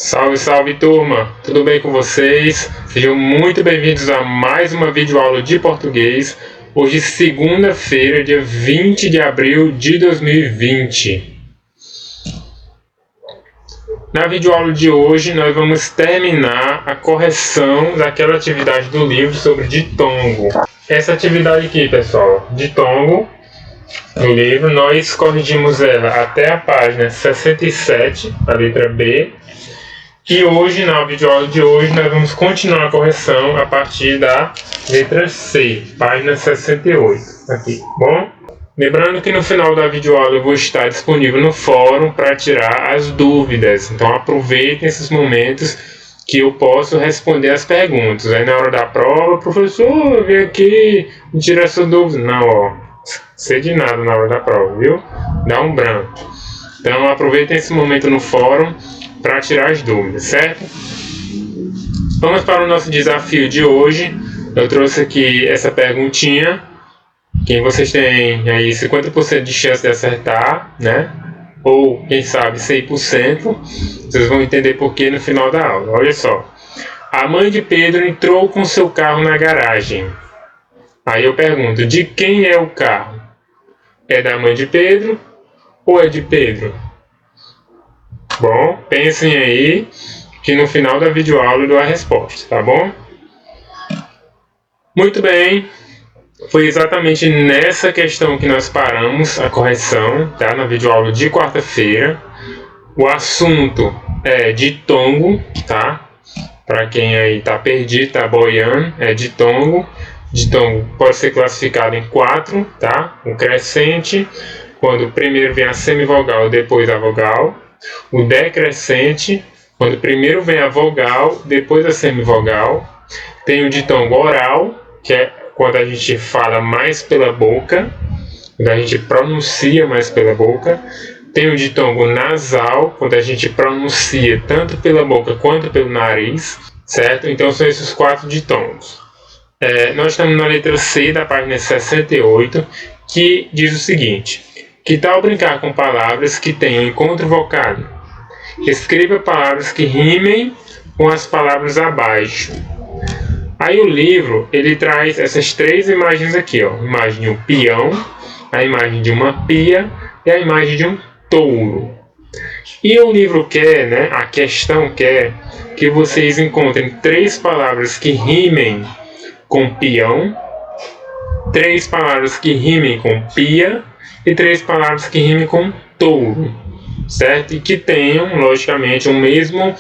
Salve, salve turma! Tudo bem com vocês? Sejam muito bem-vindos a mais uma videoaula de português. Hoje, segunda-feira, dia 20 de abril de 2020. Na videoaula de hoje, nós vamos terminar a correção daquela atividade do livro sobre ditongo. Essa atividade aqui, pessoal, ditongo, no livro, nós corrigimos ela até a página 67, a letra B. E hoje, na videoaula de hoje, nós vamos continuar a correção a partir da letra C, página 68, aqui, bom? Lembrando que no final da videoaula eu vou estar disponível no fórum para tirar as dúvidas, então aproveitem esses momentos que eu posso responder as perguntas. Aí na hora da prova, professor, vem aqui e tira essa dúvida. Não, ó, sei de nada na hora da prova, viu? Dá um branco. Então aproveitem esse momento no fórum para tirar as dúvidas, certo? Vamos para o nosso desafio de hoje. Eu trouxe aqui essa perguntinha, que vocês têm aí 50% de chance de acertar, né? Ou, quem sabe, 100%. Vocês vão entender por que no final da aula. Olha só. A mãe de Pedro entrou com seu carro na garagem. Aí eu pergunto, de quem é o carro? É da mãe de Pedro ou é de Pedro? Bom, pensem aí que no final da videoaula eu dou a resposta, tá bom? Muito bem, foi exatamente nessa questão que nós paramos a correção, tá? Na videoaula de quarta-feira. O assunto é ditongo, tá? Para quem aí tá perdido, tá boiando, é ditongo. Ditongo pode ser classificado em 4, tá? O crescente, quando primeiro vem a semivogal, depois a vogal. O decrescente, quando primeiro vem a vogal, depois a semivogal. Tem o ditongo oral, que é quando a gente fala mais pela boca, quando a gente pronuncia mais pela boca. Tem o ditongo nasal, quando a gente pronuncia tanto pela boca quanto pelo nariz, certo? Então são esses 4 ditongos. Nós estamos na letra C da página 68, que diz o seguinte: que tal brincar com palavras que tenham encontro vocálico? Escreva palavras que rimem com as palavras abaixo. Aí o livro, ele traz essas 3 imagens aqui, ó. A imagem de um peão, a imagem de uma pia e a imagem de um touro. E o livro quer, né, a questão quer que vocês encontrem 3 palavras que rimem com peão, 3 palavras que rimem com pia e 3 palavras que rimem com touro, certo? E que tenham, logicamente, o mesmo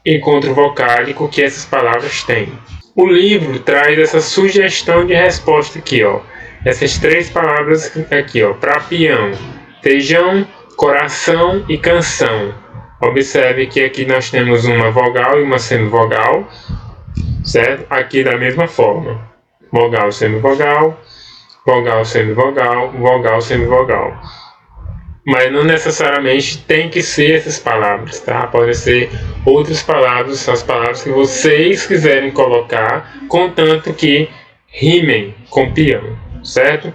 encontro vocálico que essas palavras têm. O livro traz essa sugestão de resposta aqui, ó. Essas 3 palavras aqui, ó. Para peão, feijão, coração e canção. Observe que aqui nós temos uma vogal e uma semivogal, certo? Aqui da mesma forma. Vogal, semivogal, vogal, semivogal, vogal, semivogal. Mas não necessariamente tem que ser essas palavras, tá? Podem ser outras palavras, as palavras que vocês quiserem colocar, contanto que rimem com peão, certo?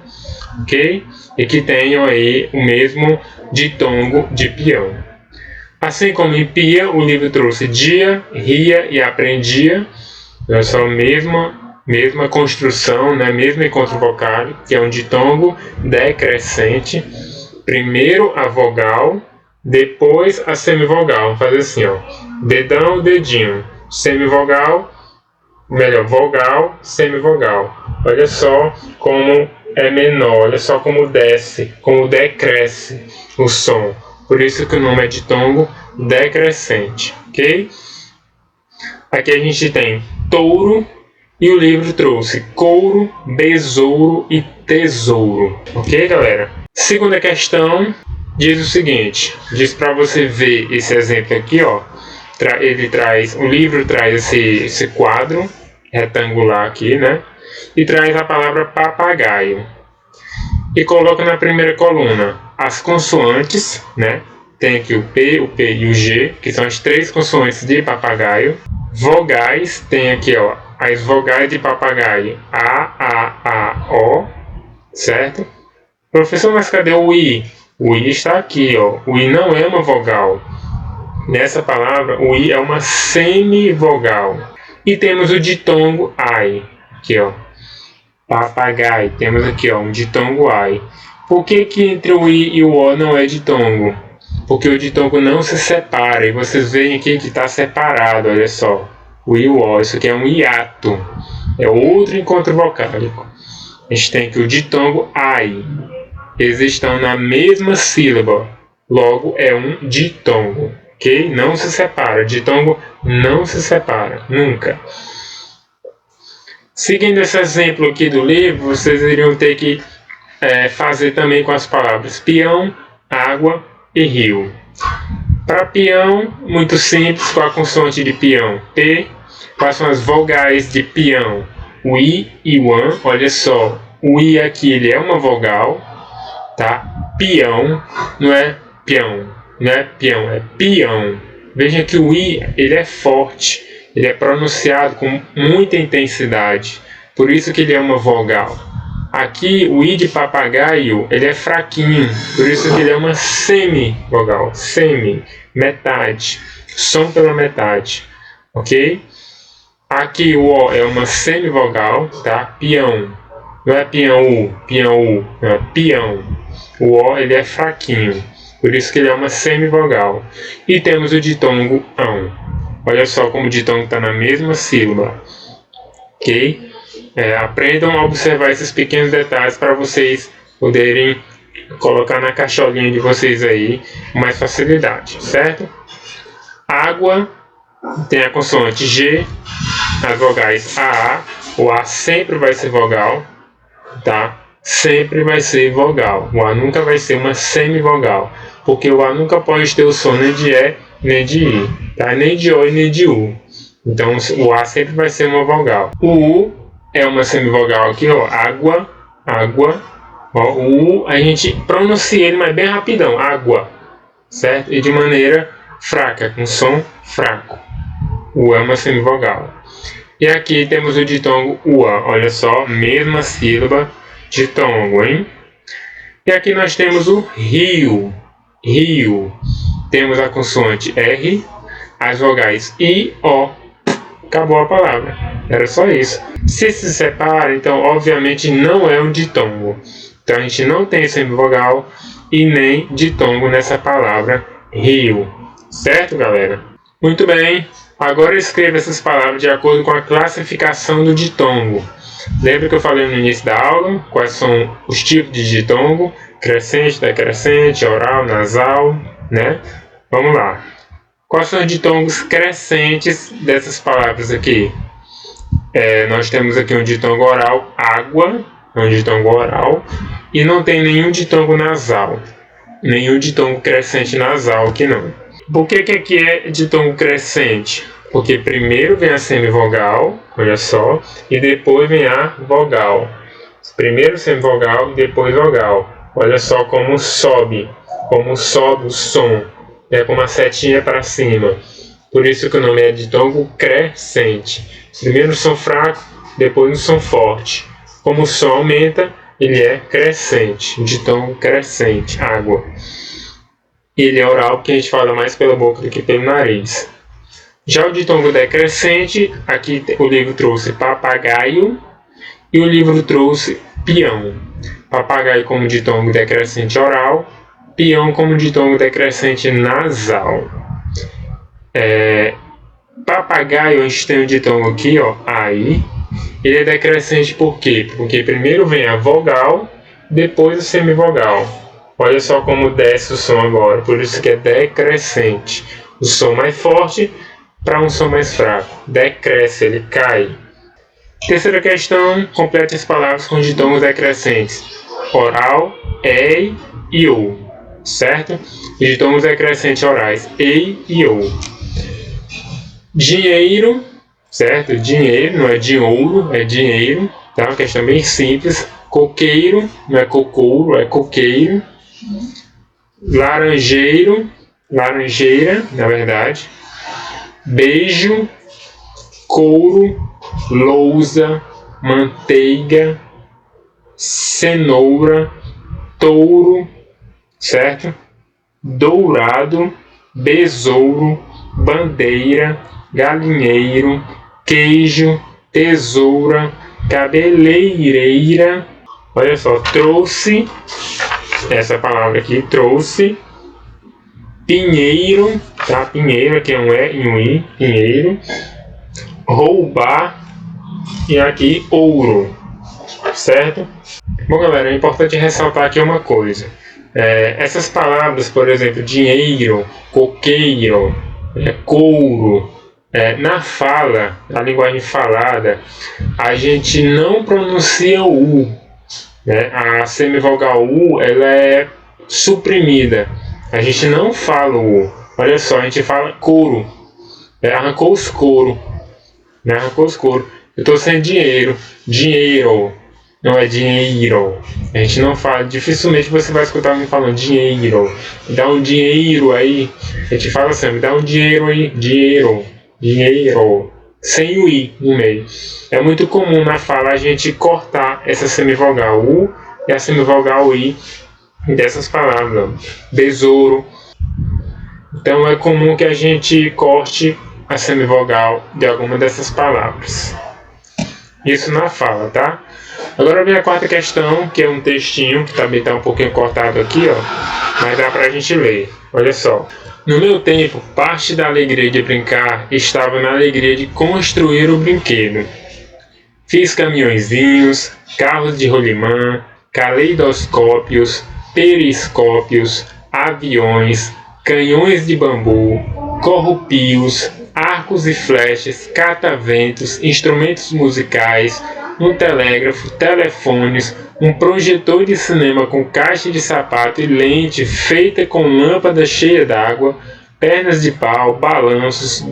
Ok? E que tenham aí o mesmo ditongo de peão. Assim como em pia, o livro trouxe dia, ria e aprendia. São a mesma construção, né? Mesmo encontro vocálico, que é um ditongo decrescente. Primeiro a vogal, depois a semivogal. Faz assim, ó. Dedão, dedinho. Semivogal, melhor, vogal, semivogal. Olha só como é menor, olha só como desce, como decresce o som. Por isso que o nome é ditongo decrescente, ok? Aqui a gente tem touro e o livro trouxe couro, besouro e tesouro, ok, galera? Segunda questão diz o seguinte, diz para você ver esse exemplo aqui, ó. O livro traz esse quadro retangular aqui, né? E traz a palavra papagaio. E coloca na primeira coluna as consoantes, né? Tem aqui o P e o G, que são as 3 consoantes de papagaio. Vogais, tem aqui, ó, as vogais de papagaio A, O, certo? Professor, mas cadê o I? O I está aqui, ó. O I não é uma vogal. nessa palavra, o I é uma semivogal. E temos o ditongo ai, aqui ó, papagaio, temos aqui ó, um ditongo ai. Por que entre o I e o O não é ditongo? Porque o ditongo não se separa, e vocês veem aqui que está separado, olha só, o I e o O, isso aqui é um hiato, é outro encontro vocálico. A gente tem que o ditongo ai, eles estão na mesma sílaba, logo é um ditongo, ok? Não se separa, ditongo não se separa, nunca. Seguindo esse exemplo aqui do livro, vocês iriam ter que fazer também com as palavras peão, água e rio. Para peão, muito simples, com a consoante de peão, P. Quais são as vogais de peão? O I e o AN, olha só, o I aqui ele é uma vogal, tá? Peão, não é peão, não é peão, é peão. Veja que o I ele é forte, ele é pronunciado com muita intensidade, por isso que ele é uma vogal. Aqui o I de papagaio ele é fraquinho, por isso que ele é uma semivogal, semi, metade, som pela metade, ok? Aqui o O é uma semivogal, tá? Peão, não é peão, não é peão. O O ele é fraquinho, por isso que ele é uma semivogal. E temos o ditongo ão. Olha só como o ditongo está na mesma sílaba, ok? Aprendam a observar esses pequenos detalhes para vocês poderem colocar na caixolinha de vocês aí com mais facilidade, certo? Água tem a consoante G, as vogais AA, o A sempre vai ser vogal, tá? Sempre vai ser vogal, o A nunca vai ser uma semivogal, porque o A nunca pode ter o som nem de E nem de I, tá? Nem de O e nem de U, então o A sempre vai ser uma vogal. O U é uma semivogal aqui, ó, água, água, ó, o U a gente pronuncia ele, mas bem rapidão, água, certo? E de maneira fraca, com som fraco. O U é uma semivogal. E aqui temos o ditongo UA, olha só, mesma sílaba, ditongo, hein? E aqui nós temos o rio, rio. Temos a consoante R, as vogais I, O. Acabou a palavra, era só isso. Se separa, então obviamente não é um ditongo. Então a gente não tem semivogal e nem ditongo nessa palavra rio. Certo, galera? Muito bem, agora escreva essas palavras de acordo com a classificação do ditongo. Lembra que eu falei no início da aula quais são os tipos de ditongo? Crescente, decrescente, oral, nasal, né? Vamos lá. Quais são os ditongos crescentes dessas palavras aqui? Nós temos aqui um ditongo oral, água, é um ditongo oral, e não tem nenhum ditongo nasal, nenhum ditongo crescente nasal aqui não. Por que aqui é ditongo crescente? Porque primeiro vem a semivogal, olha só, e depois vem a vogal. Primeiro semivogal e depois vogal. Olha só como sobe o som. Com uma setinha para cima. Por isso que o nome é ditongo crescente. Primeiro o som fraco, depois o som forte. Como o som aumenta, ele é crescente. Ditongo crescente, água. E ele é oral porque a gente fala mais pela boca do que pelo nariz. Já o ditongo decrescente, aqui o livro trouxe papagaio e o livro trouxe peão. Papagaio como ditongo decrescente oral, peão como ditongo decrescente nasal. Papagaio, a gente tem o ditongo aqui, ó, aí. Ele é decrescente por quê? Porque primeiro vem a vogal, depois a semivogal. Olha só como desce o som agora, por isso que é decrescente. O som mais forte para um som mais fraco. Decresce, ele cai. Terceira questão, complete as palavras com ditongos decrescentes. Oral, ei e ou. Certo? E ditongos decrescentes orais, ei e ou. Dinheiro, certo? Dinheiro, não é de ouro, é dinheiro, tá? Uma questão bem simples. Coqueiro, não é cocouro, é coqueiro. Laranjeiro, laranjeira, na verdade. Beijo, couro, lousa, manteiga, cenoura, touro, certo? Dourado, besouro, bandeira, galinheiro, queijo, tesoura, cabeleireira. Olha só, trouxe, essa palavra aqui, trouxe, pinheiro, tá? Pinheiro, aqui é um E e um I, pinheiro, roubar e aqui ouro, certo? Bom, galera, é importante ressaltar aqui uma coisa. Essas palavras, por exemplo, dinheiro, coqueiro, couro, na fala, na linguagem falada, a gente não pronuncia o U. Né? A semivogal U ela é suprimida. A gente não fala o U. Olha só, a gente fala couro. Arrancou os couro. Né? Arrancou os couro. Eu estou sem dinheiro. Dinheiro. Não é dinheiro. A gente não fala. Dificilmente você vai escutar alguém falando dinheiro. Me dá um dinheiro aí. A gente fala assim, me dá um dinheiro aí. Dinheiro. Dinheiro. Sem o I no meio. É muito comum na fala a gente cortar essa semivogal U e a semivogal I dessas palavras. Besouro. Então é comum que a gente corte a semivogal de alguma dessas palavras. Isso na fala, tá? Agora vem a quarta questão, que é um textinho, que também está um pouquinho cortado aqui, ó, mas dá pra gente ler. Olha só. No meu tempo, parte da alegria de brincar estava na alegria de construir o brinquedo. Fiz caminhõezinhos, carros de rolimã, caleidoscópios, periscópios, aviões, canhões de bambu, corrupios, arcos e flechas, cataventos, instrumentos musicais, um telégrafo, telefones, um projetor de cinema com caixa de sapato e lente feita com lâmpada cheia d'água, pernas de pau, balanços,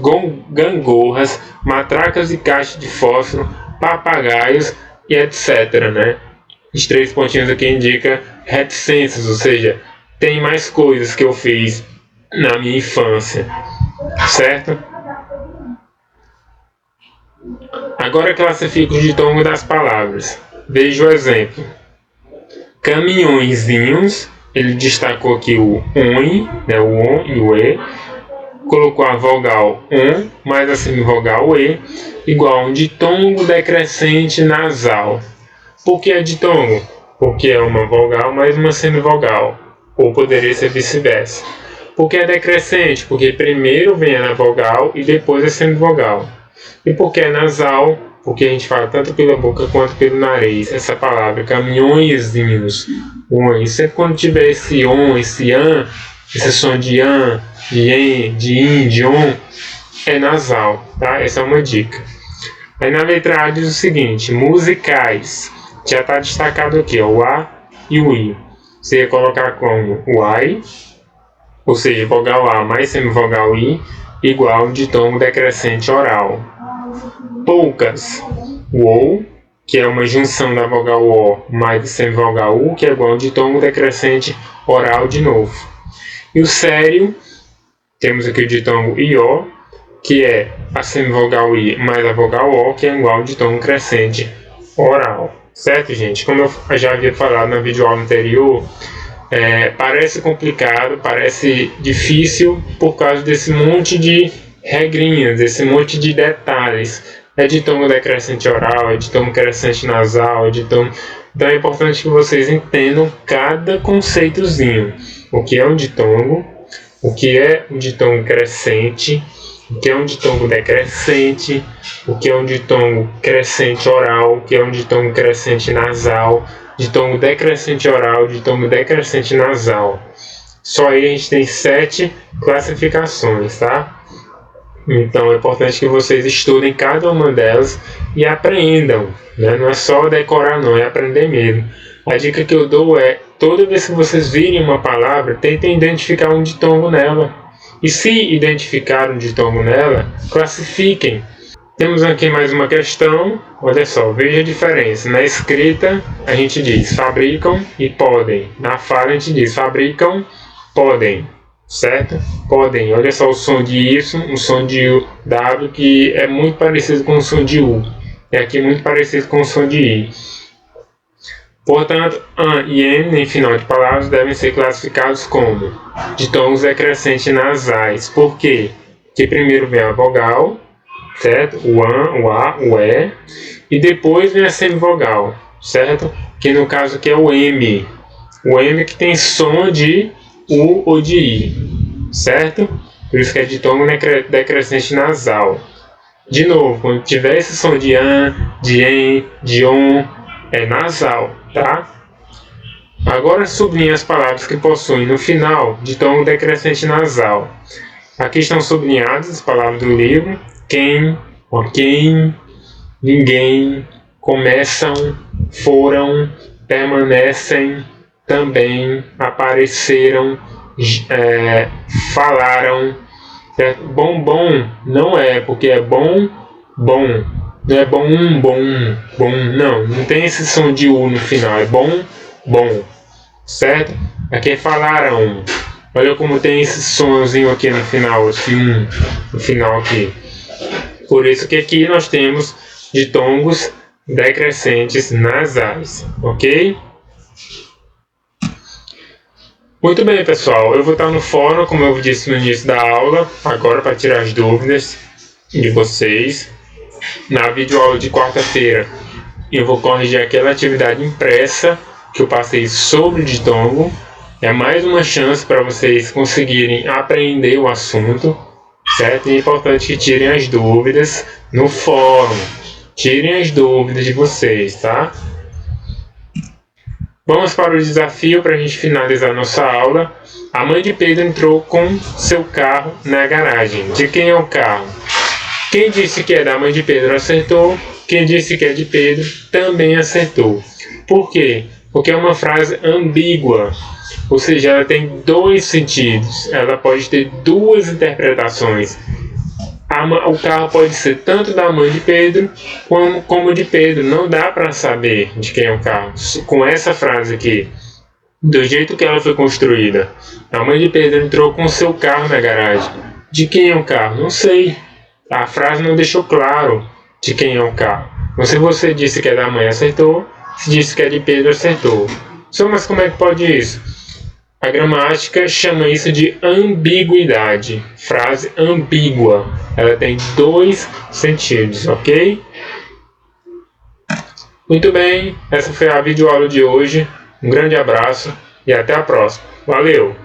gangorras, matracas de caixa de fósforo, papagaios e etc. Né? Os 3 pontinhos aqui indicam reticências, ou seja, tem mais coisas que eu fiz na minha infância, certo? Agora classifico os ditongos das palavras. Veja o exemplo. Caminhõezinhos, ele destacou aqui o ON, né, o ON e o E, colocou a vogal ON mais a semivogal E, igual a um ditongo decrescente nasal. Por que é ditongo? Porque é uma vogal mais uma semivogal, ou poderia ser vice-versa. Por que é decrescente? Porque primeiro vem a vogal e depois a semivogal. E por que é nasal? Porque a gente fala tanto pela boca quanto pelo nariz. Essa palavra, caminhõezinhos, on. Sempre quando tiver esse on, esse an, esse som de an, de en, de in, de on, é nasal, tá? Essa é uma dica. Aí na letra A diz o seguinte, musicais. Já está destacado aqui, ó, o A e o I. Você ia colocar como o AI, ou seja, vogal A mais semivogal I, igual de tom decrescente oral. Poucas, o OU, que é uma junção da vogal O mais semivogal U, que é igual de tom decrescente oral de novo. E o sério, temos aqui o ditongo IO, que é a semivogal I mais a vogal O, que é igual de tom crescente oral. Certo, gente? Como eu já havia falado na videoaula anterior, parece complicado, parece difícil por causa desse monte de regrinhas, desse monte de detalhes. É ditongo decrescente oral, é ditongo crescente nasal, é ditongo... Então é importante que vocês entendam cada conceitozinho. O que é um ditongo, o que é um ditongo crescente, o que é um ditongo decrescente, o que é um ditongo crescente oral, o que é um ditongo crescente nasal, ditongo decrescente oral, ditongo decrescente nasal. Só aí a gente tem 7 classificações, tá? Então é importante que vocês estudem cada uma delas e aprendam, né? Não é só decorar não, é aprender mesmo. A dica que eu dou é, toda vez que vocês virem uma palavra, tentem identificar um ditongo nela. E se identificar um ditongo nela, classifiquem. Temos aqui mais uma questão, olha só, veja a diferença. Na escrita a gente diz fabricam e podem. Na fala a gente diz fabricam, podem. Certo? Podem. Olha só o som de Y, o som de W, que é muito parecido com o som de U. E aqui muito parecido com o som de I. Portanto, an e en em final de palavras devem ser classificados como ditongos decrescentes nasais. Por quê? Porque primeiro vem a vogal, certo? O an, o a, o e, e depois vem a semivogal, certo? Que no caso aqui é o m. O m que tem som de u ou de i, certo? Por isso que é ditongo decrescente nasal. De novo, quando tiver esse som de an, de en, de on, é nasal, tá? Agora sublinhe as palavras que possuem no final ditongo decrescente nasal. Aqui estão sublinhadas as palavras do livro: quem, quem, ninguém, começam, foram, permanecem, também, apareceram, falaram. Certo? Bom não é, porque é bom. Não é bom, não tem esse som de U no final, é bom, certo? Aqui é falaram. Olha como tem esse sonzinho aqui no final, esse no final aqui. Por isso que aqui nós temos ditongos decrescentes nasais, ok? Muito bem, pessoal, eu vou estar no fórum, como eu disse no início da aula, agora para tirar as dúvidas de vocês. Na videoaula de quarta-feira, eu vou corrigir aquela atividade impressa que eu passei sobre ditongo. É mais uma chance para vocês conseguirem aprender o assunto, certo? E é importante que tirem as dúvidas no fórum. Tirem as dúvidas de vocês, tá? Vamos para o desafio para a gente finalizar nossa aula. A mãe de Pedro entrou com seu carro na garagem. De quem é o carro? Quem disse que é da mãe de Pedro acertou. Quem disse que é de Pedro também acertou. Por quê? Porque é uma frase ambígua. Ou seja, ela tem dois sentidos. Ela pode ter duas interpretações. O carro pode ser tanto da mãe de Pedro como de Pedro. Não dá para saber de quem é o carro. Com essa frase aqui, do jeito que ela foi construída. A mãe de Pedro entrou com seu carro na garagem. De quem é o carro? Não sei. A frase não deixou claro de quem é o carro. Então, se você disse que é da mãe, acertou. Se disse que é de Pedro, acertou. Mas como é que pode isso? A gramática chama isso de ambiguidade. Frase ambígua. Ela tem dois sentidos, ok? Muito bem, essa foi a videoaula de hoje. Um grande abraço e até a próxima. Valeu!